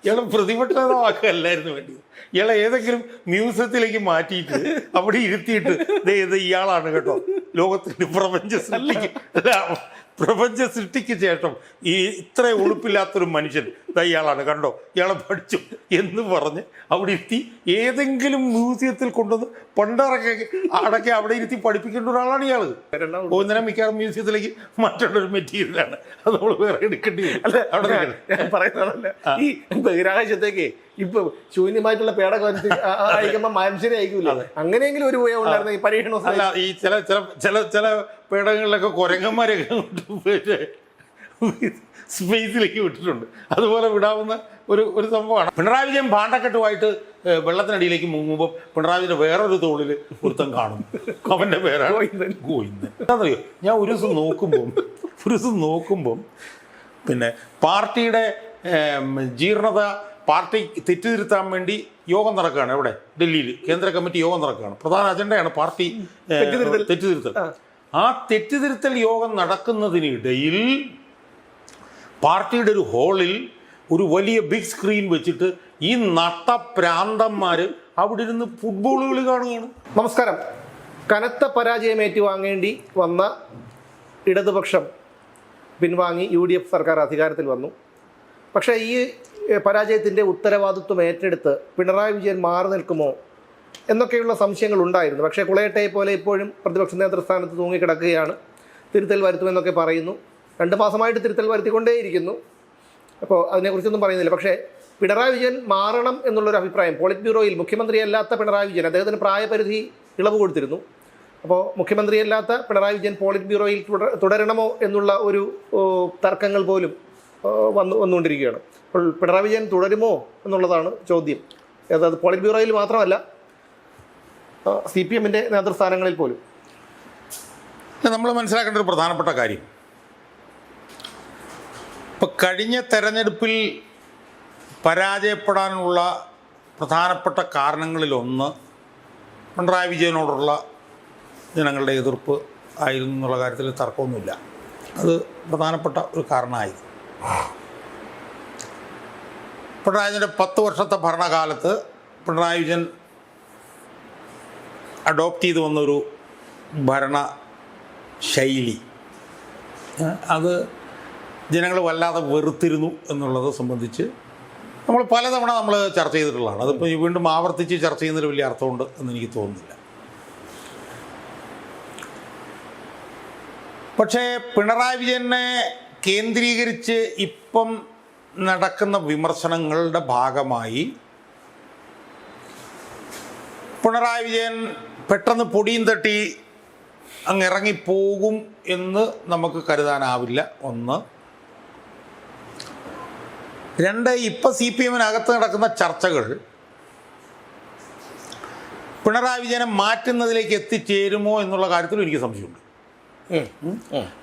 ഇയാളെ പ്രതിപക്ഷ നേതാവാക്കല്ലായിരുന്നു വേണ്ടത്. ഇയാളെ ഏതെങ്കിലും മ്യൂസിയത്തിലേക്ക് മാറ്റിയിട്ട് അവിടെ ഇരുത്തിയിട്ട് ഇത് ഇയാളാണ് കേട്ടോ ലോകത്തിൻ്റെ പ്രപഞ്ച സൃഷ്ടിക്ക് ശേഷം ഈ ഇത്ര ഉളുപ്പില്ലാത്തൊരു മനുഷ്യൻ ഇയാളാണ് കണ്ടോ, ഇയാളെ പഠിച്ചു എന്ന് പറഞ്ഞ് അവിടെ ഇരുത്തി ഏതെങ്കിലും മ്യൂസിയത്തിൽ കൊണ്ടുവന്ന് അടക്കി അവിടെ ഇരുത്തി പഠിപ്പിക്കേണ്ട ഒരാളാണ് ഇയാൾ. ഒന്നിനെ മിക്കവാറും മ്യൂസിയത്തിലേക്ക് മാറ്റേണ്ട ഒരു മെറ്റീരിയലാണ്. അത് നമ്മൾ വേറെ എടുക്കേണ്ടി വരും. അവിടെ പറയുന്നതല്ല, ഈ ബഹിരാകാശത്തേക്ക് ഇപ്പൊ ശൂന്യമായിട്ടുള്ള പേടൊക്കെ അയക്കുമ്പോ മനുഷ്യരെ അയക്കൂല. അങ്ങനെയെങ്കിലും ഒരു ഉപയോഗം ഉണ്ടായിരുന്നു ഈ പരീക്ഷണം. അല്ല, ഈ ചില പേടകളിലൊക്കെ കുരങ്ങന്മാരൊക്കെ സ്പേസിലേക്ക് വിട്ടിട്ടുണ്ട്. അതുപോലെ വിടാവുന്ന ഒരു സംഭവമാണ്. പിണറായി വിജയൻ ഭാണ്ഡക്കെട്ടുമായിട്ട് വെള്ളത്തിനടിയിലേക്ക് മുങ്ങുമ്പോൾ പിണറായി വിജയൻ്റെ വേറൊരു തോളിൽ ഒരുത്തം കാണും. അവൻ്റെ പേരാണ് ഗോവിന്ദൻ. എന്താണെന്നറിയോ, ഞാൻ ഒരു ദിവസം നോക്കുമ്പം പിന്നെ പാർട്ടിയുടെ ജീർണത പാർട്ടി തെറ്റുതിരുത്താൻ വേണ്ടി യോഗം നടക്കുകയാണ്. എവിടെ? ഡൽഹിയിൽ കേന്ദ്ര കമ്മിറ്റി യോഗം നടക്കുകയാണ്. പ്രധാന അജണ്ടയാണ് പാർട്ടി തെറ്റുതിരുത്തൽ. ആ തെറ്റുതിരുത്തൽ യോഗം നടക്കുന്നതിനിടയിൽ പാർട്ടിയുടെ ഒരു ഹാളിൽ ഒരു വലിയ ബിഗ് സ്ക്രീൻ വെച്ചിട്ട് ഈ നട്ടപ്രാന്തന്മാർ അവിടെ ഇരുന്ന് ഫുട്ബോൾ കളി കാണുകയാണ്. നമസ്കാരം. കനത്ത പരാജയം ഏറ്റുവാങ്ങേണ്ടി വന്ന ഇടതുപക്ഷം പിൻവാങ്ങി UDF സർക്കാർ അധികാരത്തിൽ വന്നു. പക്ഷേ ഈ പരാജയത്തിൻ്റെ ഉത്തരവാദിത്വം ഏറ്റെടുത്ത് പിണറായി വിജയൻ മാറി നിൽക്കുമോ എന്നൊക്കെയുള്ള സംശയങ്ങൾ ഉണ്ടായിരുന്നു. പക്ഷേ കുളയട്ടയെ പോലെ ഇപ്പോഴും പ്രതിപക്ഷ നേതൃസ്ഥാനത്ത് തൂങ്ങിക്കിടക്കുകയാണ്. തിരുത്തൽ വരുത്തുമെന്നൊക്കെ പറയുന്നു. 2 മാസമായിട്ട് തിരുത്തൽ വരുത്തിക്കൊണ്ടേയിരിക്കുന്നു. അപ്പോൾ അതിനെക്കുറിച്ചൊന്നും പറയുന്നില്ല. പക്ഷേ പിണറായി വിജയൻ മാറണം എന്നുള്ളൊരു അഭിപ്രായം പോളിറ്റ് ബ്യൂറോയിൽ, മുഖ്യമന്ത്രിയല്ലാത്ത പിണറായി വിജയൻ, അദ്ദേഹത്തിന് പ്രായപരിധി ഇളവ് കൊടുത്തിരുന്നു. അപ്പോൾ മുഖ്യമന്ത്രിയല്ലാത്ത പിണറായി വിജയൻ പോളിറ്റ് ബ്യൂറോയിൽ തുടരണമോ എന്നുള്ള ഒരു തർക്കങ്ങൾ പോലും വന്നുകൊണ്ടിരിക്കുകയാണ്. അപ്പോൾ പിണറായി വിജയൻ തുടരുമോ എന്നുള്ളതാണ് ചോദ്യം. അതായത് പോളിറ്റ് ബ്യൂറോയിൽ മാത്രമല്ല, CPM-ൻ്റെ നേതൃസ്ഥാനങ്ങളിൽ പോലും. നമ്മൾ മനസ്സിലാക്കേണ്ട ഒരു പ്രധാനപ്പെട്ട കാര്യം, ഇപ്പം കഴിഞ്ഞ തെരഞ്ഞെടുപ്പിൽ പരാജയപ്പെടാനുള്ള പ്രധാനപ്പെട്ട കാരണങ്ങളിലൊന്ന് പിണറായി വിജയനോടുള്ള ജനങ്ങളുടെ എതിർപ്പ് ആയിരുന്നു എന്നുള്ള കാര്യത്തിൽ തർക്കമൊന്നുമില്ല. അത് പ്രധാനപ്പെട്ട ഒരു കാരണമായിരുന്നു. പിണറായി വിജയൻ്റെ 10 വർഷത്തെ ഭരണകാലത്ത് പിണറായി വിജയൻ അഡോപ്റ്റ് ചെയ്ത് വന്നൊരു ഭരണ ശൈലി, അത് ജനങ്ങൾ വല്ലാതെ വെറുത്തിരുന്നു എന്നുള്ളത് സംബന്ധിച്ച് നമ്മൾ പലതവണ ചർച്ച ചെയ്തിട്ടുള്ളതാണ്. അതിപ്പോൾ വീണ്ടും ആവർത്തിച്ച് ചർച്ച ചെയ്യുന്നതിൽ വലിയ അർത്ഥമുണ്ട് എന്ന് എനിക്ക് തോന്നുന്നില്ല. പക്ഷേ പിണറായി വിജയനെ കേന്ദ്രീകരിച്ച് ഇപ്പം നടക്കുന്ന വിമർശനങ്ങളുടെ ഭാഗമായി പിണറായി വിജയൻ പെട്ടെന്ന് പൊടിയും തട്ടി അങ്ങ് ഇറങ്ങിപ്പോകും എന്ന് നമുക്ക് കരുതാനാവില്ല. 1. 2, ഇപ്പം CPM-നകത്ത് നടക്കുന്ന ചർച്ചകൾ പിണറായി വിജയനെ മാറ്റുന്നതിലേക്ക് എത്തിച്ചേരുമോ എന്നുള്ള കാര്യത്തിലും എനിക്ക് സംശയമുണ്ട്.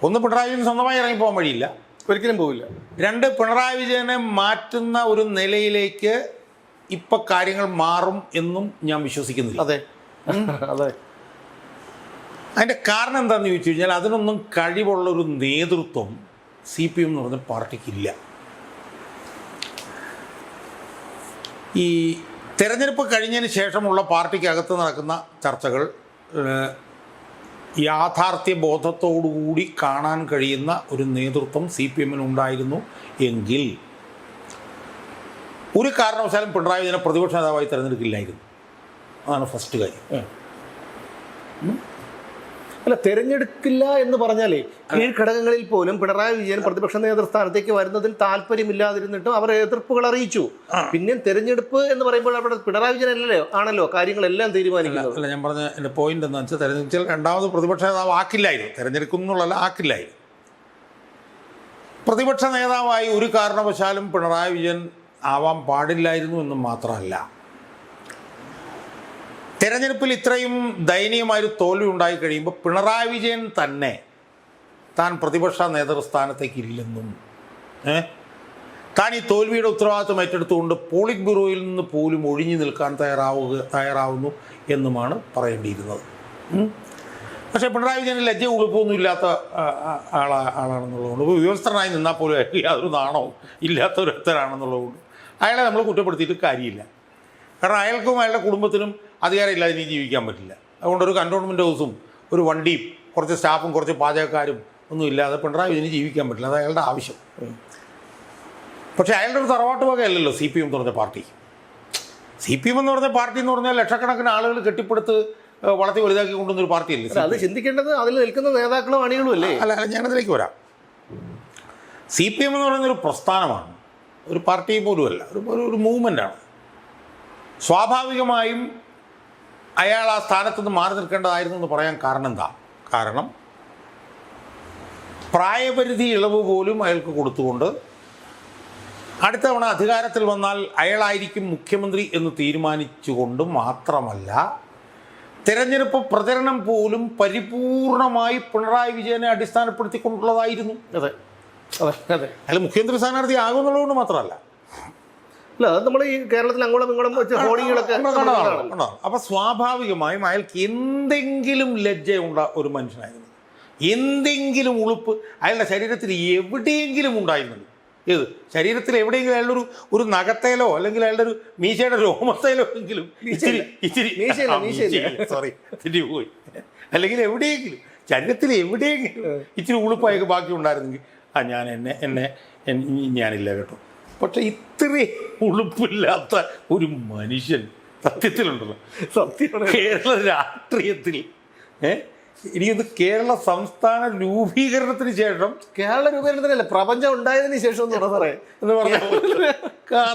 1, പിണറായി വിജയൻ സ്വന്തമായി ഇറങ്ങിപ്പോകാൻ വഴിയില്ല, ഒരിക്കലും പോവില്ല. 2, പിണറായി വിജയനെ മാറ്റുന്ന ഒരു നിലയിലേക്ക് ഇപ്പം കാര്യങ്ങൾ മാറും എന്നും ഞാൻ വിശ്വസിക്കുന്നില്ല. അതെ. അതിൻ്റെ കാരണം എന്താണെന്ന് ചോദിച്ചു കഴിഞ്ഞാൽ അതിനൊന്നും കഴിവുള്ളൊരു നേതൃത്വം CPM എന്ന് പറഞ്ഞ പാർട്ടിക്കില്ല. ഈ തെരഞ്ഞെടുപ്പ് കഴിഞ്ഞതിന് ശേഷമുള്ള പാർട്ടിക്കകത്ത് നടക്കുന്ന ചർച്ചകൾ യാഥാർത്ഥ്യ ബോധത്തോടുകൂടി കാണാൻ കഴിയുന്ന ഒരു നേതൃത്വം CPM-നുണ്ടായിരുന്നു എങ്കിൽ ഒരു കാരണവശാലും പിണറായി വിജയനെ പ്രതിപക്ഷ നേതാവായി തിരഞ്ഞെടുക്കില്ലായിരുന്നു. അതാണ് ഫസ്റ്റ് കാര്യം. അല്ല, തിരഞ്ഞെടുക്കില്ല എന്ന് പറഞ്ഞാലേ കീഴ്ഘടകങ്ങളിൽ പോലും പിണറായി വിജയൻ പ്രതിപക്ഷ നേതൃസ്ഥാനത്തേക്ക് വരുന്നതിൽ താല്പര്യമില്ലാതിരുന്നിട്ടും അവർ എതിർപ്പുകൾ അറിയിച്ചു. പിന്നെ തെരഞ്ഞെടുപ്പ് എന്ന് പറയുമ്പോൾ അവിടെ പിണറായി വിജയൻ ആണല്ലോ കാര്യങ്ങളെല്ലാം തീരുമാനിക്കുന്നത്. അല്ല, ഞാൻ പറഞ്ഞ എൻ്റെ പോയിന്റ് എന്ന് വെച്ചാൽ തെരഞ്ഞെടുപ്പിൽ രണ്ടാമത് പ്രതിപക്ഷ നേതാവ് ആക്കില്ലായിരുന്നു, തെരഞ്ഞെടുക്കുന്നുള്ളല്ല ആക്കില്ലായിരുന്നു. പ്രതിപക്ഷ നേതാവായി ഒരു കാരണവശാലും പിണറായി വിജയൻ ആവാൻ പാടില്ലായിരുന്നു എന്ന് മാത്രമല്ല, തെരഞ്ഞെടുപ്പിൽ ഇത്രയും ദയനീയമായൊരു തോൽവി ഉണ്ടായി കഴിയുമ്പോൾ പിണറായി വിജയൻ തന്നെ താൻ പ്രതിപക്ഷ നേതൃസ്ഥാനത്തേക്ക് ഇല്ലെന്നും താൻ ഈ തോൽവിയുടെ ഉത്തരവാദിത്വം ഏറ്റെടുത്തുകൊണ്ട് പോളിറ്റ് ബ്യൂറോയിൽ നിന്ന് പോലും ഒഴിഞ്ഞു നിൽക്കാൻ തയ്യാറാവുന്നു എന്നുമാണ് പറയേണ്ടിയിരുന്നത്. പക്ഷേ പിണറായി വിജയന് ലജ്ജ ഉളുപ്പൊന്നും ഇല്ലാത്ത ആളാണെന്നുള്ളതുകൊണ്ട്, വ്യവസ്ഥനായി നിന്നാൽ പോലും യാതൊരു നാണവും ഇല്ലാത്ത ഒരുത്തരാണെന്നുള്ളതുകൊണ്ട് അയാളെ നമ്മൾ കുറ്റപ്പെടുത്തിയിട്ട് കാര്യമില്ല. കാരണം അയാൾക്കും അയാളുടെ കുടുംബത്തിനും അധികാരമില്ലാതെ ഇനി ജീവിക്കാൻ പറ്റില്ല. അതുകൊണ്ട് ഒരു കൻ്റോൺമെൻറ്റ് ഹൗസും ഒരു വണ്ടിയും കുറച്ച് സ്റ്റാഫും കുറച്ച് പാചകക്കാരും ഒന്നും ഇല്ലാതെ പിണറായി വിജയന് ജീവിക്കാൻ പറ്റില്ല. അത് അയാളുടെ ആവശ്യം. പക്ഷേ അയാളുടെ ഒരു തറവാട്ട് വകയല്ലല്ലോ CPM എന്ന് പറഞ്ഞ പാർട്ടി. CPM എന്ന് പറഞ്ഞ പാർട്ടി എന്ന് പറഞ്ഞാൽ ലക്ഷക്കണക്കിന് ആളുകൾ കെട്ടിപ്പടുത്ത് വളർത്തി വലുതാക്കി കൊണ്ടുവന്നൊരു പാർട്ടിയല്ലേ. അത് ചിന്തിക്കേണ്ടത് അതിൽ നിൽക്കുന്ന നേതാക്കളും അണികളും അല്ലേ? അല്ല ഞാനതിലേക്ക് വരാം. CPM എന്ന് പറയുന്നൊരു പ്രസ്ഥാനമാണ്, ഒരു പാർട്ടി പോലുമല്ല, ഒരു മൂവ്മെൻ്റാണ്. സ്വാഭാവികമായും അയാൾ ആ സ്ഥാനത്ത് നിന്ന് മാറി നിൽക്കേണ്ടതായിരുന്നു എന്ന് പറയാൻ കാരണം എന്താ? കാരണം പ്രായപരിധി ഇളവ് പോലും അയാൾക്ക് കൊടുത്തുകൊണ്ട് അടുത്ത തവണ അധികാരത്തിൽ വന്നാൽ അയാളായിരിക്കും മുഖ്യമന്ത്രി എന്ന് തീരുമാനിച്ചുകൊണ്ട് മാത്രമല്ല, തെരഞ്ഞെടുപ്പ് പ്രചരണം പോലും പരിപൂർണമായി പിണറായി വിജയനെ അടിസ്ഥാനപ്പെടുത്തിക്കൊണ്ടുള്ളതായിരുന്നു. അതെ അതെ അതെ. അയാൾ മുഖ്യമന്ത്രി സ്ഥാനാർത്ഥി ആകുന്നുള്ളതുകൊണ്ട് മാത്രമല്ല. അല്ല, അത് നമ്മൾ ഈ കേരളത്തിൽ അങ്ങോളം ഇങ്ങോളം വെച്ച് ഹോർഡിങ്ങുകളൊക്കെ കണ്ടതാണ്. അപ്പോൾ സ്വാഭാവികമായും അയാൾക്ക് എന്തെങ്കിലും ലജ്ജയുള്ള ഒരു മനുഷ്യനായിരുന്നു, എന്തെങ്കിലും ഉളുപ്പ് അയാളുടെ ശരീരത്തിൽ എവിടെയെങ്കിലും ഉണ്ടായിരുന്നത്. ഏത് ശരീരത്തിൽ എവിടെയെങ്കിലും അയാളുടെ ഒരു നഖത്തേലോ അല്ലെങ്കിൽ അയാളുടെ ഒരു മീശയുടെ രോമത്തേലോ എങ്കിലും സോറി തിരിപോയി, അല്ലെങ്കിൽ എവിടെയെങ്കിലും ശരീരത്തിൽ എവിടെയെങ്കിലും ഇച്ചിരി ഉളുപ്പായൊക്കെ ബാക്കി ഉണ്ടായിരുന്നെങ്കിൽ ഞാനില്ല കേട്ടോ. പക്ഷെ ഇത്രയും ഉളുപ്പില്ലാത്ത ഒരു മനുഷ്യൻ സത്യത്തിലുണ്ടല്ലോ. കേരള രാഷ്ട്രീയത്തിൽ എനിക്കൊന്ന് കേരള സംസ്ഥാന രൂപീകരണത്തിന് ശേഷം, കേരള രൂപീകരണത്തിനല്ല, പ്രപഞ്ചം ഉണ്ടായതിനു ശേഷം എന്ന് പറഞ്ഞ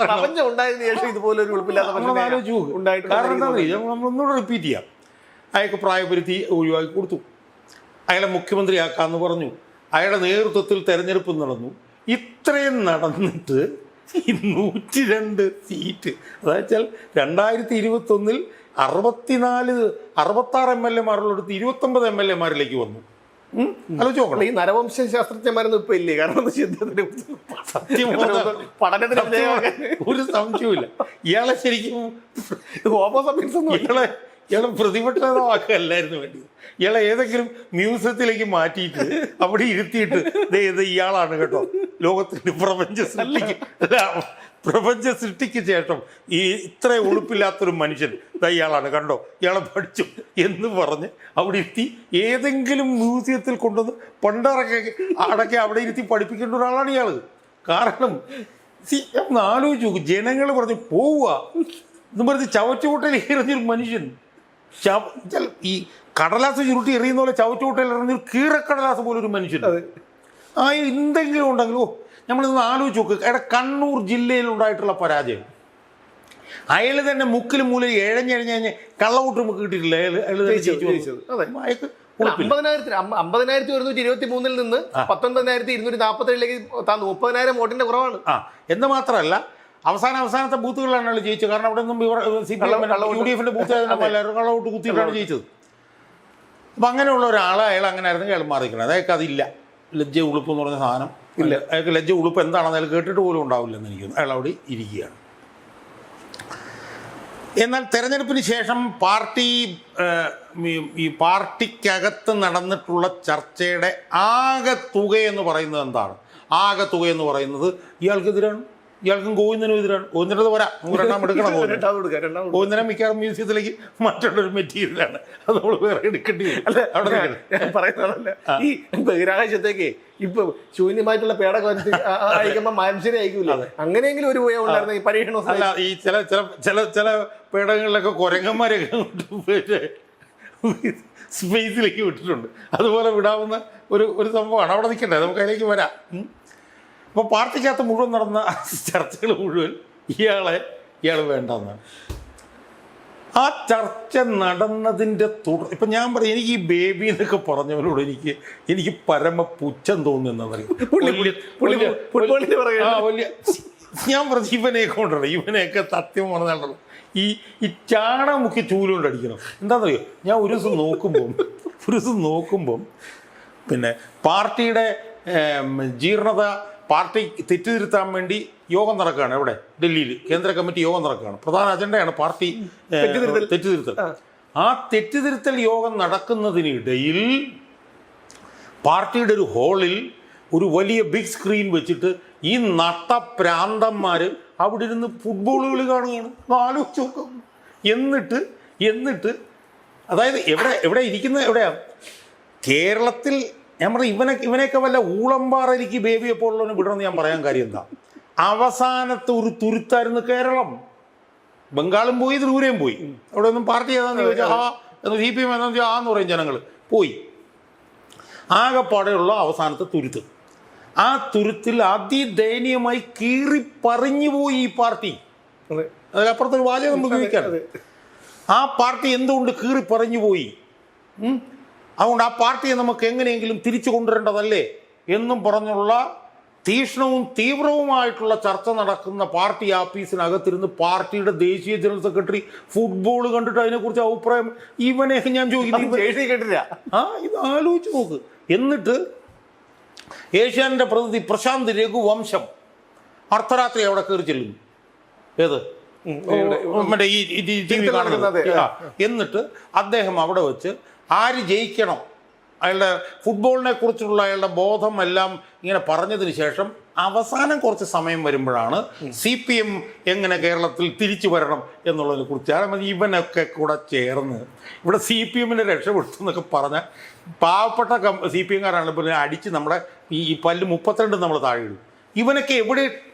പ്രപഞ്ചം ഉണ്ടായതിനു ശേഷം ഇതുപോലെ ഒരു ഉൾപ്പില്ലാത്ത കാരണം എന്താ പറയുക, നമ്മളൊന്നുകൂടെ റിപ്പീറ്റ് ചെയ്യാം. അയാൾക്ക് പ്രായപരിധി ഒഴിവാക്കി കൊടുത്തു, അയാളെ മുഖ്യമന്ത്രിയാക്കാമെന്ന് പറഞ്ഞു, അയാളുടെ നേതൃത്വത്തിൽ തെരഞ്ഞെടുപ്പ് നടന്നു. ഇത്രയും നടന്നിട്ട് ഈ 102 സീറ്റ്, അതായത് 2021 66 MLA-മാരുള്ളടുത്ത് 29 MLA-മാരിലേക്ക് വന്നു. ആലോചിച്ച് നോക്കണം. ഈ നരവംശ ശാസ്ത്രജ്ഞന്മാരൊന്നും ഇപ്പൊ ഇല്ലേ? കാരണം സത്യം പഠനത്തിന് ഒരു സംശയമില്ല. ഇയാളെ ശരിക്കും ഇയാളെ പ്രതിപക്ഷ നേതാവാക്കല്ലായിരുന്നു വേണ്ടത്. ഇയാളെ ഏതെങ്കിലും മ്യൂസിയത്തിലേക്ക് മാറ്റിയിട്ട് അവിടെ ഇരുത്തിയിട്ട് ഇത് ഇയാളാണ് കേട്ടോ ലോകത്തിൻ്റെ പ്രപഞ്ച സൃഷ്ടിക്ക് ശേഷം ഈ ഇത്ര ഉളുപ്പില്ലാത്തൊരു മനുഷ്യൻ ഇയാളാണ് കണ്ടോ, ഇയാളെ പഠിച്ചു എന്ന് പറഞ്ഞ് അവിടെ ഇരുത്തി ഏതെങ്കിലും മ്യൂസിയത്തിൽ കൊണ്ടുവന്ന് അടക്കി അവിടെ ഇരുത്തി പഠിപ്പിക്കേണ്ട ഒരാളാണ് ഇയാൾ. കാരണം ഒന്ന് ആലോചിച്ച് നോക്കും, ജനങ്ങൾ പറഞ്ഞ് പോവുക എന്ന് പറഞ്ഞ് ചവറ്റുകൂട്ടയിൽ എറിഞ്ഞൊരു മനുഷ്യൻ, ഈ കടലാസ് ചുരുട്ടി എറിയുന്ന പോലെ ചവറ്റുകൂട്ടയിൽ എറിഞ്ഞൊരു കീറക്കടലാസ് പോലെ ഒരു മനുഷ്യൻ. ആ എന്തെങ്കിലും ഉണ്ടെങ്കിലോ നമ്മളിന്ന് ആലോചിച്ച് നോക്ക്. കണ്ണൂർ ജില്ലയിലുണ്ടായിട്ടുള്ള പരാജയം, അയാൾ തന്നെ മുക്കിലും മൂലം എഴഞ്ഞെഴഞ്ഞ് കള്ളവോട്ട് നമുക്ക് കിട്ടിയിട്ടില്ല. അയാൾക്ക് 50,123 നിന്ന് 19,247 താന്നു. 30,000 വോട്ടിന്റെ കുറവാണ്. എന്ന് മാത്രമല്ല അവസാനത്തെ ബൂത്തുകളിലാണ് അയാൾ ജയിച്ചത്. കാരണം അവിടെ നിന്നും UDF ബൂത്ത് കള്ളവോട്ട് കുത്തിയിട്ടാണ് ജയിച്ചത്. അപ്പം അങ്ങനെയുള്ള ഒരാളെ അയാൾ അങ്ങനെ ആയിരുന്നു അയാൾ മാറിക്കണം. അയാൾക്ക് അതില്ല, ലജ്ജ ഉളുപ്പ് എന്ന് പറഞ്ഞ സാധനം ഇല്ല. അയാൾക്ക് ലജ്ജ ഉളുപ്പ് എന്താണെന്ന് അയാൾ കേട്ടിട്ട് പോലും ഉണ്ടാവില്ലെന്ന് എനിക്ക് തോന്നുന്നു. അയാൾ അവിടെ ഇരിക്കുകയാണ്. എന്നാൽ തെരഞ്ഞെടുപ്പിന് ശേഷം ഈ പാർട്ടിക്കകത്ത് നടന്നിട്ടുള്ള ചർച്ചയുടെ ആകെ തുകയെന്ന് പറയുന്നത് എന്താണ്? ആകെ തുകയെന്ന് പറയുന്നത് ഇയാൾക്കെതിരാണ്, ഇയാൾക്കും ഗോവിന്ദനും എതിരാണ്. ഗോവിന്ദനത് പോരാ, നമുക്ക് രണ്ടാം എടുക്കണം. ഗോവിന്ദനെ മിക്കവാറും മ്യൂസിയത്തിലേക്ക് മാറ്റേണ്ട മെറ്റീരിയലാണ്, അത് നമ്മൾ വേറെ എടുക്കേണ്ടി വരും. പറയുന്നതല്ല, ഈ ബഹിരാകാശത്തേക്ക് ഇപ്പൊ ശൂന്യമായിട്ടുള്ള പേടൊക്കെ അയക്കുമ്പോ മനുഷ്യരെ അയക്കൂല. അങ്ങനെയെങ്കിലും ഒരു ഉണ്ടായിരുന്ന ഈ പരീക്ഷണം അല്ല. ഈ ചില പേടകങ്ങളിലൊക്കെ കുരങ്ങന്മാരെയൊക്കെ സ്പേസിലേക്ക് വിട്ടിട്ടുണ്ട്. അതുപോലെ വിടാവുന്ന ഒരു സംഭവമാണ്. അവിടെ നിൽക്കണ്ടേ, നമുക്ക് അതിലേക്ക് വരാം. അപ്പോൾ പാർട്ടിക്കകത്ത് മുഴുവൻ നടന്ന ചർച്ചകൾ മുഴുവൻ ഇയാൾ വേണ്ടെന്നാണ്. ആ ചർച്ച നടന്നതിൻ്റെ ഇപ്പം ഞാൻ പറയും, എനിക്ക് ഈ ബേബി എന്നൊക്കെ പറഞ്ഞവരോട് എനിക്ക് പരമ പുച്ഛം തോന്നുന്നറിയും. ഞാൻ പറഞ്ഞു ഇവനെയൊക്കെ കൊണ്ടുവരണം, ഇവനെയൊക്കെ സത്യം പറഞ്ഞാൽ ഈ ചാണമുക്കി ചൂലുകൊണ്ട് അടിക്കണം. എന്താണെന്നറിയോ, ഞാൻ ഒരു ദിവസം നോക്കുമ്പം പിന്നെ പാർട്ടിയുടെ ജീർണത പാർട്ടി തെറ്റിതിരുത്താൻ വേണ്ടി യോഗം നടക്കുകയാണ്. എവിടെ? ഡൽഹിയിൽ കേന്ദ്ര കമ്മിറ്റി യോഗം നടക്കുകയാണ്. പ്രധാന അജണ്ടയാണ് പാർട്ടി തെറ്റിതിരുത്തൽ. ആ തെറ്റിതിരുത്തൽ യോഗം നടക്കുന്നതിനിടയിൽ പാർട്ടിയുടെ ഒരു ഹാളിൽ ഒരു വലിയ ബിഗ് സ്ക്രീൻ വെച്ചിട്ട് ഈ നട്ടപ്രാന്തന്മാർ അവിടെ ഇരുന്ന് ഫുട്ബോൾ കളി കാണുകയാണ്. ആലോചിച്ച് നോക്കും. എന്നിട്ട് അതായത് എവിടെ ഇരിക്കുന്നത് എവിടെയാണ്? കേരളത്തിൽ ഞാൻ പറഞ്ഞ ഇവനെയൊക്കെ വല്ല ഊളമ്പാറരിക്ക് ബേബിയെ പോലുള്ളവന് വിടണമെന്ന് ഞാൻ പറയാൻ കാര്യം എന്താ? അവസാനത്തെ ഒരു തുരുത്തായിരുന്നു കേരളം. ബംഗാളും പോയി, ത്രിപുരയും പോയി. അവിടെ ഒന്നും പാർട്ടി ഏതാന്ന് ചോദിച്ചാൽ CPM ഏതാന്ന് ചോദിച്ചാൽ എന്ന് പറയും ജനങ്ങൾ. പോയി. ആകെപ്പാടെയുള്ള അവസാനത്തെ തുരുത്ത്. ആ തുരുത്തിൽ അതിദയനീയമായി കീറിപ്പറിഞ്ഞു പോയി ഈ പാർട്ടി. അതിലപ്പുറത്തൊരു വാചകം നമുക്ക് ഉപയോഗിക്കാറ്. ആ പാർട്ടി എന്തുകൊണ്ട് കീറിപ്പറിഞ്ഞു പോയി? അതുകൊണ്ട് ആ പാർട്ടിയെ നമുക്ക് എങ്ങനെയെങ്കിലും തിരിച്ചു കൊണ്ടുവരേണ്ടതല്ലേ എന്നും പറഞ്ഞുള്ള തീക്ഷ്ണവും തീവ്രവുമായിട്ടുള്ള ചർച്ച നടക്കുന്ന പാർട്ടി ആഫീസിനകത്തിരുന്ന് പാർട്ടിയുടെ ദേശീയ ജനറൽ സെക്രട്ടറി ഫുട്ബോൾ കണ്ടിട്ട് അതിനെക്കുറിച്ച് അഭിപ്രായം ഇവനെയൊക്കെ ഞാൻ ചോദിക്കില്ല. ഇത് ആലോചിച്ച് നോക്ക്. എന്നിട്ട് ഏഷ്യാനിൻ്റെ പ്രതിനിധി പ്രശാന്ത് രഘുവംശം അർദ്ധരാത്രി അവിടെ കയറി ചെല്ലുന്നു. ഏത് മറ്റേ ഈ TV കാണുന്നത്. എന്നിട്ട് അദ്ദേഹം അവിടെ വെച്ച് ആര് ജയിക്കണം, അയാളുടെ ഫുട്ബോളിനെ കുറിച്ചുള്ള അയാളുടെ ബോധം എല്ലാം ഇങ്ങനെ പറഞ്ഞതിന് ശേഷം അവസാനം കുറച്ച് സമയം വരുമ്പോഴാണ് CPM എങ്ങനെ കേരളത്തിൽ തിരിച്ചു വരണം എന്നുള്ളതിനെ കുറിച്ച് ഇവനൊക്കെ കൂടെ ചേർന്ന് ഇവിടെ CPM-നെ രക്ഷപ്പെടുത്തും എന്നൊക്കെ പറഞ്ഞാൽ പാവപ്പെട്ട CPM-കാരാണ് പിന്നെ അടിച്ച് നമ്മുടെ ഈ പല്ല് 32 നമ്മൾ താഴെ ഇടും. ഇവനൊക്കെ എവിടെ?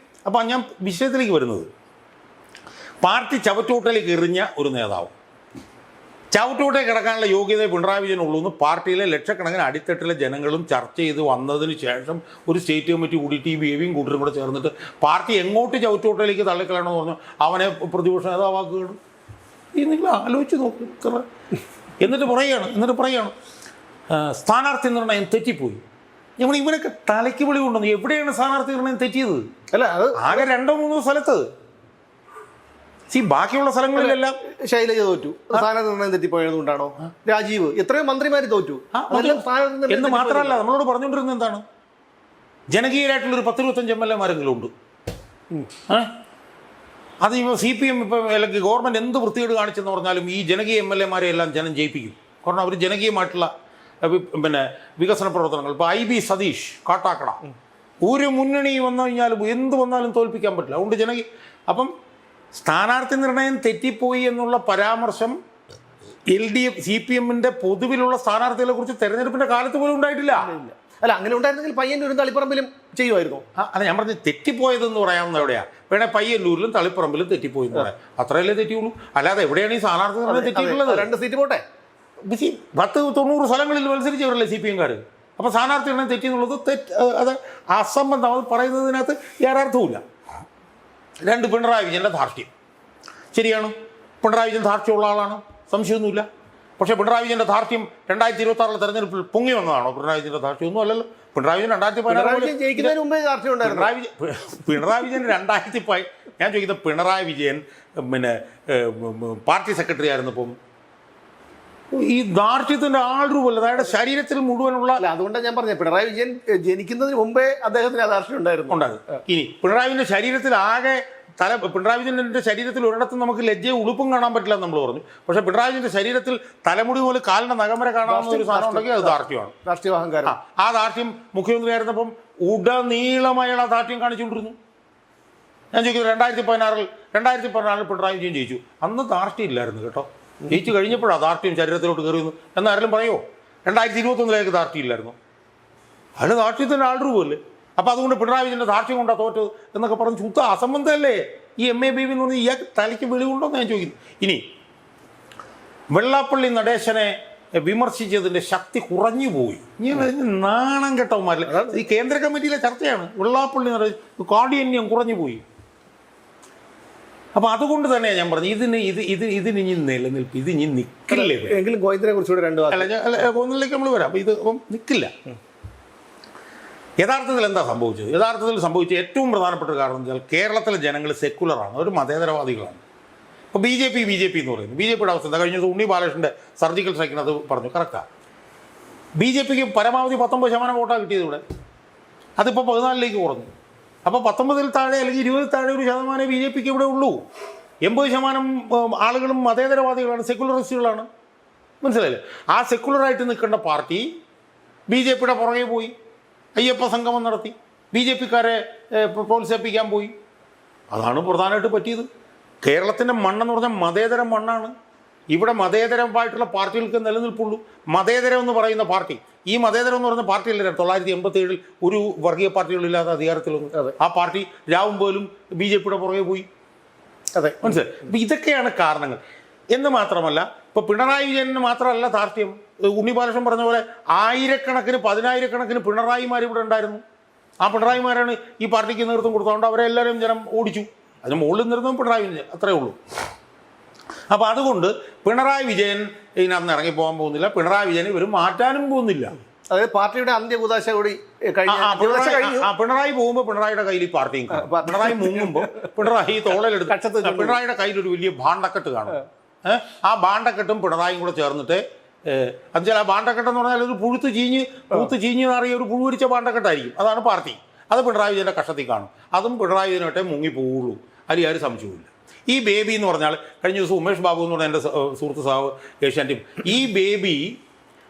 അപ്പം ഞാൻ വിഷയത്തിലേക്ക് വരുന്നത്, പാർട്ടി ചവറ്റോട്ടയിലേക്ക് എറിഞ്ഞ ഒരു നേതാവ്, ചവിട്ടോട്ടെ കിടക്കാനുള്ള യോഗ്യത പിണറായി വിജയനുള്ളൂ എന്ന് പാർട്ടിയിലെ ലക്ഷക്കണക്കിന് അടിത്തട്ടിലെ ജനങ്ങളും ചർച്ച ചെയ്ത് വന്നതിന് ശേഷം ഒരു സ്റ്റേറ്റ് കമ്മിറ്റി കൂടിയിട്ട് ഈ ബേബിയും കൂട്ടരും കൂടെ ചേർന്നിട്ട് പാർട്ടി എങ്ങോട്ട് ചവിട്ടോട്ടയിലേക്ക് തള്ളിക്കളയണമെന്ന് പറഞ്ഞു അവനെ പ്രതിപക്ഷ നേതാവാക്കുകയാണ്. ഈ നിങ്ങൾ ആലോചിച്ച് നോക്ക്. എന്നിട്ട് പറയുകയാണ് സ്ഥാനാർത്ഥി നിർണയം തെറ്റിപ്പോയി. നമ്മൾ ഇവനൊക്കെ തലയ്ക്ക് വിളി കൊണ്ടുവന്നു. എവിടെയാണ് സ്ഥാനാർത്ഥി നിർണയം തെറ്റിയത്? അല്ല, അത് ആകെ 2-3 സ്ഥലത്ത്. ബാക്കിയുള്ള സ്ഥലങ്ങളിലെല്ലാം ശൈലജ തോറ്റു, സ്ഥാനാർത്ഥി നിർണയം തെറ്റിപ്പോയതുകൊണ്ടാണോ? രാജീവ്, എത്രയോ മന്ത്രിമാർ തോറ്റു. എന്ന് മാത്രമല്ല, നമ്മളോട് പറഞ്ഞുകൊണ്ടിരുന്നത് എന്താണ്? ജനകീയരായിട്ടുള്ളൊരു 10-25 MLA-മാരെങ്കിലും ഉണ്ട്. അത് CPM ഇപ്പം അല്ലെങ്കിൽ ഗവൺമെൻറ് എന്ത് വൃത്തികേട് കാണിച്ചെന്ന് പറഞ്ഞാലും ഈ ജനകീയ MLA-മാരെ എല്ലാം ജനം ജയിപ്പിക്കും. കാരണം അവർ ജനകീയമായിട്ടുള്ള വികസന പ്രവർത്തനങ്ങൾ. ഇപ്പോൾ IB സതീഷ് കാട്ടാക്കട, ഒരു മുന്നണി വന്നു കഴിഞ്ഞാലും എന്ത് വന്നാലും തോൽപ്പിക്കാൻ പറ്റില്ല. അതുകൊണ്ട് അപ്പം സ്ഥാനാർത്ഥി നിർണയം തെറ്റിപ്പോയി എന്നുള്ള പരാമർശം LDF CPM-ന്റെ പൊതുവിലുള്ള സ്ഥാനാർത്ഥികളെ കുറിച്ച് തെരഞ്ഞെടുപ്പിന്റെ കാലത്ത് പോലും ഉണ്ടായിട്ടില്ല. അല്ല, അങ്ങനെ ഉണ്ടായിരുന്നെങ്കിൽ പയ്യന്നൂരും തളിപ്പറമ്പിലും ചെയ്യുമായിരുന്നു. അല്ല, ഞാൻ പറഞ്ഞ് തെറ്റിപ്പോയതെന്ന് പറയാവുന്ന എവിടെയാണ്? വേണേ പയ്യന്നൂരിലും തളിപ്പറമ്പിലും തെറ്റിപ്പോയി എന്ന് പറയാം. അത്രയല്ലേ തെറ്റിയുള്ളൂ. അല്ലാതെ എവിടെയാണ് ഈ സ്ഥാനാർത്ഥി നിർണയം തെറ്റിയിട്ടുള്ളത്? 2 സീറ്റ് പോട്ടെ. 10-90 സ്ഥലങ്ങളിൽ മത്സരിച്ചവരല്ലേ CPM-കാർ. അപ്പോൾ സ്ഥാനാർത്ഥി നിർണയം തെറ്റിയെന്നുള്ളത് അത് അസംബന്ധം. അത് പറയുന്നതിനകത്ത് യാഥാർത്ഥവുമില്ല. 2, പിണറായി വിജയൻ്റെ ധാർഷ്ട്യം ശരിയാണ്. പിണറായി വിജയൻ ധാർഷ്ട്യമുള്ള ആളാണ്, സംശയമൊന്നുമില്ല. പക്ഷേ പിണറായി വിജയൻ്റെ ധാർഷ്ട്യം 2026 തെരഞ്ഞെടുപ്പിൽ പൊങ്ങി വന്നതാണോ? പിണറായി വിജയൻ്റെ ധാർഷ്ട്യം ഒന്നും അല്ലല്ലോ. പിണറായി വിജയൻ 2016 ജയിക്കുന്നതിന് മുമ്പേ ധാർഷ്ട്യം ഉണ്ടായിരുന്നു. പിണറായി വിജയൻ 2010 ഞാൻ ചോദിക്കുന്നത്, പിണറായി വിജയൻ പാർട്ടി സെക്രട്ടറി ആയിരുന്നപ്പം ഈ ധാർഷ്ട്യത്തിൻ്റെ ആൾരൂപമല്ല, അതായത് ശരീരത്തിൽ മുഴുവനുള്ള. അതുകൊണ്ടാണ് ഞാൻ പറഞ്ഞത്, പിണറായി വിജയൻ ജനിക്കുന്നതിന് മുമ്പേ അദ്ദേഹത്തിന് ആ ധാർഷ്ട്യം ഉണ്ടായിരുന്നു. ഇനി പിണറായി വിജയൻ്റെ ശരീരത്തിൽ ആകെ പിണറായി വിജയൻ്റെ ശരീരത്തിൽ ഒരിടത്തും നമുക്ക് ലജ്ജയും ഉളുപ്പും കാണാൻ പറ്റില്ല നമ്മൾ പറഞ്ഞു. പക്ഷേ പിണറായി വിജയൻ്റെ ശരീരത്തിൽ തലമുടി പോലെ കാലിൻ്റെ നഖം വരെ കാണാവുന്ന ഒരു സാധനം ഉണ്ടെങ്കിൽ അത് ധാർഷ്ട്യമാണ്, രാഷ്ട്രീയ അഹങ്കാരം. ആ ധാർഷ്ട്യം മുഖ്യമന്ത്രി ആയിരുന്നപ്പം ഉടനീളമായ ധാർഷ്ട്യം കാണിച്ചുകൊണ്ടിരുന്നു. ഞാൻ ചോദിക്കുന്നത്, 2014 പിണറായി വിജയൻ ജയിച്ചു. അന്ന് ധാർഷ്ട്യം ഇല്ലായിരുന്നു കേട്ടോ. ജയിച്ചു കഴിഞ്ഞപ്പോഴാണ് ധാർഷ്ട്യം ശരീരത്തിലോട്ട് കയറിയെന്ന് എന്നാരെങ്കിലും പറയുമോ? 2021 ധാർഷ്ട്യം ഇല്ലായിരുന്നു. അയാൾ ധാർഷ്ട്യത്തിൻ്റെ ആൾരൂപമല്ലേ. അപ്പോൾ അതുകൊണ്ട് പിണറായി വിജയൻ്റെ ധാർഷ്ട്യം കൊണ്ടാണ് തോറ്റത് എന്നൊക്കെ പറഞ്ഞ് ചുത്ത അസംബന്ധമല്ലേ ഈ MABB എന്ന് പറഞ്ഞാൽ? ഇയാൾക്ക് തലയ്ക്ക് വെളിവുണ്ടോന്ന് ഞാൻ ചോദിക്കുന്നു. ഇനി വെള്ളാപ്പള്ളി നടേശനെ വിമർശിച്ചതിൻ്റെ ശക്തി കുറഞ്ഞു പോയി. നാണം കെട്ടവന്മാരില്ല. ഈ കേന്ദ്ര കമ്മിറ്റിയിലെ ചർച്ചയാണ്. വെള്ളാപ്പള്ളി നടേശൻ കാഠിന്യം കുറഞ്ഞു പോയി. അപ്പോൾ അതുകൊണ്ട് തന്നെയാണ് ഞാൻ പറഞ്ഞു ഇതിന് ഇനി നിലനിൽപ്പ്, ഇത് ഇനി നിൽക്കില്ലേ. എങ്കിലും ഗോവിന്ദനെ കുറിച്ചുകൂടെ 2 വാക്ക്. അല്ല, ഗോവിന്ദനിലേക്ക് നമ്മൾ വരാം. അപ്പോൾ ഇത് അപ്പം നിൽക്കില്ല. യഥാർത്ഥത്തിൽ എന്താ സംഭവിച്ചത്? യഥാർത്ഥത്തിൽ സംഭവിച്ച ഏറ്റവും പ്രധാനപ്പെട്ട കാരണം എന്ന് വെച്ചാൽ കേരളത്തിലെ ജനങ്ങൾ സെക്കുലറാണ്, അവർ മതേതരവാദികളാണ്. ഇപ്പോൾ ബി ജെ പി എന്ന് പറയുന്നു. BJPയുടെ അവസ്ഥ എന്താ? കഴിഞ്ഞ ദിവസം ഉണ്ണി ബാലകൃഷ്ണൻ്റെ സർജിക്കൽ സ്ട്രൈക്കിനത് പറഞ്ഞു, കറക്റ്റാണ്. BJPക്ക് പരമാവധി 19% വോട്ടാണ് കിട്ടിയത് ഇവിടെ. അതിപ്പോൾ 14 കുറഞ്ഞു. അപ്പോൾ 19 താഴെ അല്ലെങ്കിൽ 20 താഴെ ഒരു ശതമാനം BJPക്ക് ഇവിടെ ഉള്ളൂ. 80% ആളുകളും മതേതരവാദികളാണ്, സെക്കുലറിസ്റ്റുകളാണ്. മനസ്സിലായില്ലേ? ആ സെക്കുലറായിട്ട് നിൽക്കേണ്ട പാർട്ടി BJPയുടെ പുറകെ പോയി. അയ്യപ്പ സംഗമം നടത്തി, BJP-ക്കാരെ പ്രോത്സാഹിപ്പിക്കാൻ പോയി. അതാണ് പ്രധാനമായിട്ട് പറ്റിയത്. കേരളത്തിൻ്റെ മണ്ണെന്ന് പറഞ്ഞാൽ മതേതര മണ്ണാണ്. ഇവിടെ മതേതരമായിട്ടുള്ള പാർട്ടികൾക്ക് നിലനിൽപ്പുള്ളൂ. മതേതരം എന്ന് പറയുന്ന പാർട്ടി, ഈ മതേതരം എന്ന് പറയുന്ന പാർട്ടിയല്ല 1987 ഒരു വർഗീയ പാർട്ടികളില്ലാതെ അധികാരത്തിൽ വന്നു. ആ പാർട്ടി രാവും പോലും BJP-യുടെ പുറകെ പോയി. അതെ, മനസ്സിലായി. അപ്പം ഇതൊക്കെയാണ് കാരണങ്ങൾ. എന്ന് മാത്രമല്ല, ഇപ്പോൾ പിണറായി വിജയന് മാത്രമല്ല ധാർഷ്ട്യം. ഉണ്ണി ബാലകൃഷ്ണൻ പറഞ്ഞ പോലെ ആയിരക്കണക്കിന് 10,000-കണക്കിന് പിണറായിമാർ ഇവിടെ ഉണ്ടായിരുന്നു. ആ പിണറായിമാരാണ് ഈ പാർട്ടിക്ക് നേതൃത്വം കൊടുത്തതുകൊണ്ട് അവരെ എല്ലാവരും ജനം ഓടിച്ചു. അതിന് മുകളിൽ നിർത്തും പിണറായി വിജയൻ, അത്രയേ ഉള്ളൂ. അപ്പോൾ അതുകൊണ്ട് പിണറായി വിജയൻ ഇതിനകത്ത് ഇറങ്ങിപ്പോകാൻ പോകുന്നില്ല. പിണറായി വിജയൻ ഇവർ മാറ്റാനും പോകുന്നില്ല. അതായത് പാർട്ടിയുടെ അന്ത്യകൂദാശ കൂടി പിണറായി പോകുമ്പോൾ പിണറായിയുടെ കയ്യിൽ ഈ പാർട്ടിയും കാണും. പിണറായി മുങ്ങുമ്പോൾ പിണറായി തോളലെടുത്ത് പിണറായിയുടെ കയ്യിൽ ഒരു വലിയ ഭാണ്ഡക്കെട്ട് കാണും. ആ ഭാണ്ഡക്കെട്ടും പിണറായിയും കൂടെ ചേർന്നിട്ട് എന്നുവെച്ചാൽ ആ ഭാണ്ഡക്കെട്ടെന്ന് പറഞ്ഞാൽ ഒരു പൂത്ത് ചീഞ്ഞ് മാറിയ ഒരു പുഴുവരിച്ച ഭാണ്ഡക്കെട്ടായിരിക്കും. അതാണ് പാർട്ടി. അത് പിണറായി വിജയൻ്റെ കഷത്തിൽ കാണും. അതും പിണറായി വിജയനായിട്ടേ മുങ്ങിപ്പോവുള്ളൂ. അതിൽ ആരും സംശയമില്ല. ഈ ബേബി എന്ന് പറഞ്ഞാൽ കഴിഞ്ഞ ദിവസം ഉമേഷ് ബാബു എന്ന് പറഞ്ഞ എൻ്റെ സുഹൃത്ത് സാവ് ഏഷ്യാനെറ്റ്, ഈ ബേബി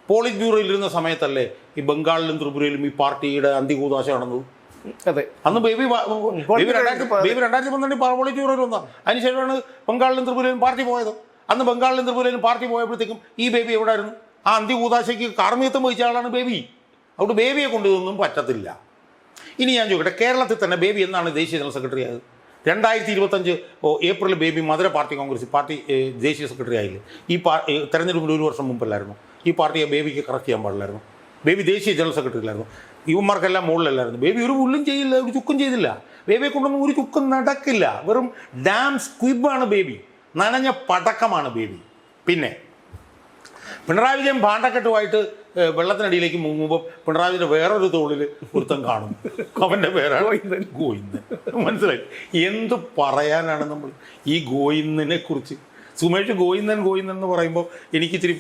പോളിറ്റ് ബ്യൂറോയിൽ ഇരുന്ന സമയത്തല്ലേ ഈ ബംഗാളിലും ത്രിപുരയിലും ഈ പാർട്ടിയുടെ അന്ത്യകൂദാശ നടന്നത്. അതെ, അന്ന് ബേബി 2012 പോളിറ്റ് ബ്യൂറോയിൽ വന്നതാണ്. അതിനുശേഷമാണ് ബംഗാളിലും ത്രിപുരയിലും പാർട്ടി പോയത്. അന്ന് ബംഗാളിലും ത്രിപുരയിലും പാർട്ടി പോയപ്പോഴത്തേക്കും ഈ ബേബി എവിടെ ആയിരുന്നു? ആ അന്ത്യകൂദാശയ്ക്ക് കാർമ്മികത്വം വഹിച്ച ആളാണ് ബേബി. അതുകൊണ്ട് ബേബിയെ കൊണ്ടൊന്നും പറ്റത്തില്ല. ഇനി ഞാൻ ചോദിക്കട്ടെ, കേരളത്തിൽ തന്നെ ബേബി എന്നാണ് ദേശീയ ജനറൽ സെക്രട്ടറി ആയത്? 2025 ഏപ്രിൽ ബേബി മധുര പാർട്ടി കോൺഗ്രസ് പാർട്ടി ദേശീയ സെക്രട്ടറി ആയില്ലേ? ഈ തെരഞ്ഞെടുപ്പിന് 1 വർഷം മുമ്പല്ലായിരുന്നു ഈ പാർട്ടിയെ ബേബിക്ക് കറക്റ്റ് ചെയ്യാൻ പാടില്ലായിരുന്നു? ബേബി ദേശീയ ജനറൽ സെക്രട്ടറി അല്ലായിരുന്നു? യുവന്മാർക്കെല്ലാം മുകളിലല്ലായിരുന്നു? ബേബി ഒരു പുല്ലും ചെയ്യില്ല, ഒരു ചുക്കും ചെയ്തില്ല. ബേബിയെ കൊണ്ടൊന്നും ഒരു ചുക്കും നടക്കില്ല. വെറും ഡാം സ്ക്വിബാണ് ബേബി, നനഞ്ഞ പടക്കമാണ് ബേബി. പിന്നെ പിണറായി വിജയൻ ഭാണ്ഡക്കെട്ടുമായിട്ട് വെള്ളത്തിനടിയിലേക്ക് മുങ്ങുമ്പോൾ പിണറായി വിജയൻ്റെ വേറൊരു തോളിൽ ഒരുത്തം കാണും. അവൻ്റെ പേരാണ് ഗോവിന്ദൻ. മനസ്സിലായി? എന്ത് പറയാനാണ് നമ്മൾ ഈ ഗോവിന്ദനെ കുറിച്ച്? സുമേഷ് ഗോവിന്ദൻ എന്ന് പറയുമ്പോൾ എനിക്ക് ഇച്ചിരി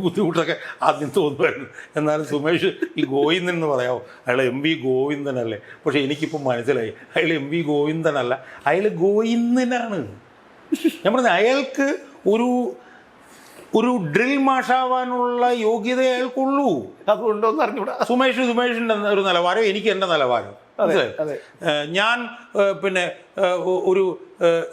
ബുദ്ധിമുട്ടൊക്കെ ആദ്യം തോന്നുമായിരുന്നു. എന്നാലും സുമേഷ് ഈ ഗോവിന്ദൻ എന്ന് പറയാമോ? അയാൾ MV ഗോവിന്ദനല്ലേ? പക്ഷേ എനിക്കിപ്പോൾ മനസ്സിലായി, അയാൾ MV ഗോവിന്ദനല്ല, അയാൾ ഗോവിന്ദനാണ്. ഞാൻ പറഞ്ഞത് അയാൾക്ക് ഒരു ഡ്രിൽ മാഷാവാനുള്ള യോഗ്യത അയാൾക്കുള്ളൂ. അതുകൊണ്ടോന്ന് അറിഞ്ഞൂടാ. സുമേഷിൻ്റെ ഒരു നിലവാരം, എനിക്ക് എൻ്റെ നിലവാരം. ഞാൻ പിന്നെ ഒരു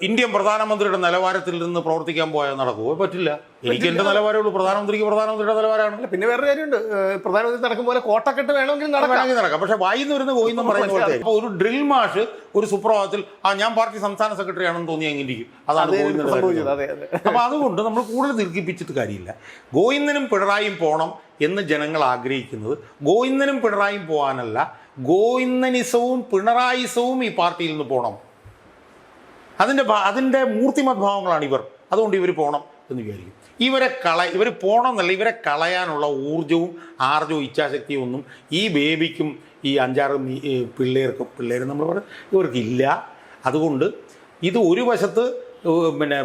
ഇന്ത്യൻ പ്രധാനമന്ത്രിയുടെ നിലവാരത്തിൽ നിന്ന് പ്രവർത്തിക്കാൻ പോയാൽ നടക്കുമോ? പറ്റില്ല. എനിക്ക് എൻ്റെ നിലവാരമുള്ളൂ, പ്രധാനമന്ത്രിയുടെ നിലവാരമാണ്. പിന്നെ വേറെ കാര്യമുണ്ട്, പ്രധാനമന്ത്രി നടക്കും പോലെ കോട്ടക്കെട്ട് വേണമെങ്കിൽ നടക്കാം. പക്ഷെ വായിന്ന് വരുന്ന ഗോവിന്ദൻ പറയുന്ന പോലെ അപ്പോൾ ഒരു ഡ്രിൽ മാഷ് ഒരു സുപ്രഭാതത്തിൽ ഞാൻ പാർട്ടി സംസ്ഥാന സെക്രട്ടറി ആണെന്ന് തോന്നി എങ്ങനെ ഇരിക്കും? അതാണ് ഗോവിന്ദൻ. അപ്പോൾ അതുകൊണ്ട് നമ്മൾ കൂടുതൽ ദീർഘിപ്പിച്ചിട്ട് കാര്യമില്ല. ഗോവിന്ദനും പിണറായിയും പോകണം എന്ന് ജനങ്ങൾ ആഗ്രഹിക്കുന്നത് ഗോവിന്ദനും പിണറായിയും പോകാനല്ല, ഗോവിന്ദനിസവും പിണറായിസവും ഈ പാർട്ടിയിൽ നിന്ന് പോകണം. അതിൻ്റെ മൂർത്തിമത് ഭാവങ്ങളാണ് ഇവർ. അതുകൊണ്ട് ഇവർ പോകണം എന്ന് വിചാരിക്കും. ഇവർ പോകണം എന്നല്ല, ഇവരെ കളയാനുള്ള ഊർജവും ആർജവും ഇച്ഛാശക്തിയും ഒന്നും ഈ ബേബിക്കും ഈ 5-6 പിള്ളേർ നമ്മൾ പറയും ഇവർക്കില്ല. അതുകൊണ്ട് ഇത് ഒരു വശത്ത് പിന്നെ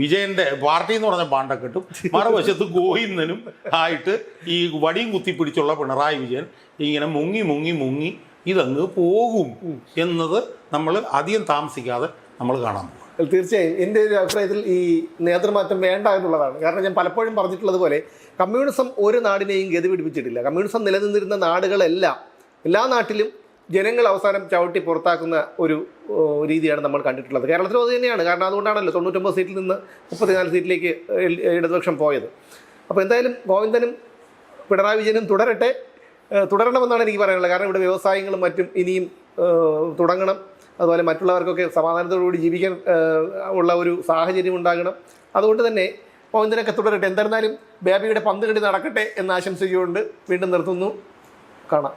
വിജയൻ്റെ പാർട്ടി എന്ന് പറഞ്ഞ ഭാണ്ഡക്കെട്ടും മറുവശത്ത് ഗോവിന്ദനും ആയിട്ട് ഈ വടിയും കുത്തിപ്പിടിച്ചുള്ള പിണറായി വിജയൻ ഇങ്ങനെ മുങ്ങി ഇതങ്ങ് പോകും എന്നത് നമ്മൾ അധികം താമസിക്കാതെ നമ്മൾ കാണാൻ പോകും. തീർച്ചയായും എൻ്റെ ഒരു അഭിപ്രായത്തിൽ ഈ നേതൃമാറ്റം വേണ്ട എന്നുള്ളതാണ്. കാരണം ഞാൻ പലപ്പോഴും പറഞ്ഞിട്ടുള്ളത് പോലെ കമ്മ്യൂണിസം ഒരു നാടിനെയും ഗതി പിടിപ്പിച്ചിട്ടില്ല. കമ്മ്യൂണിസം നിലനിന്നിരുന്ന നാടുകളെല്ലാം എല്ലാ നാട്ടിലും ജനങ്ങൾ അവസാനം ചവിട്ടി പുറത്താക്കുന്ന ഒരു രീതിയാണ് നമ്മൾ കണ്ടിട്ടുള്ളത്. കേരളത്തിലും അത് തന്നെയാണ്. കാരണം അതുകൊണ്ടാണല്ലോ 99 സീറ്റിൽ നിന്ന് 34 സീറ്റിലേക്ക് ഇടതുപക്ഷം പോയത്. അപ്പോൾ എന്തായാലും ഗോവിന്ദനും പിണറായി വിജയനും തുടരണമെന്നാണ് എനിക്ക് പറയാനുള്ളത്. കാരണം ഇവിടെ വ്യവസായങ്ങളും മറ്റും ഇനിയും തുടങ്ങണം. അതുപോലെ മറ്റുള്ളവർക്കൊക്കെ സമാധാനത്തോടുകൂടി ജീവിക്കാൻ ഉള്ള ഒരു സാഹചര്യം ഉണ്ടാകണം. അതുകൊണ്ട് തന്നെ ഗോവിന്ദനൊക്കെ തുടരട്ടെ. എന്തായിരുന്നാലും ബേബിയുടെ പന്ത് കടി നടക്കട്ടെ എന്ന് ആശംസിച്ചുകൊണ്ട് വീണ്ടും നിർത്തുന്നു. കാണാം.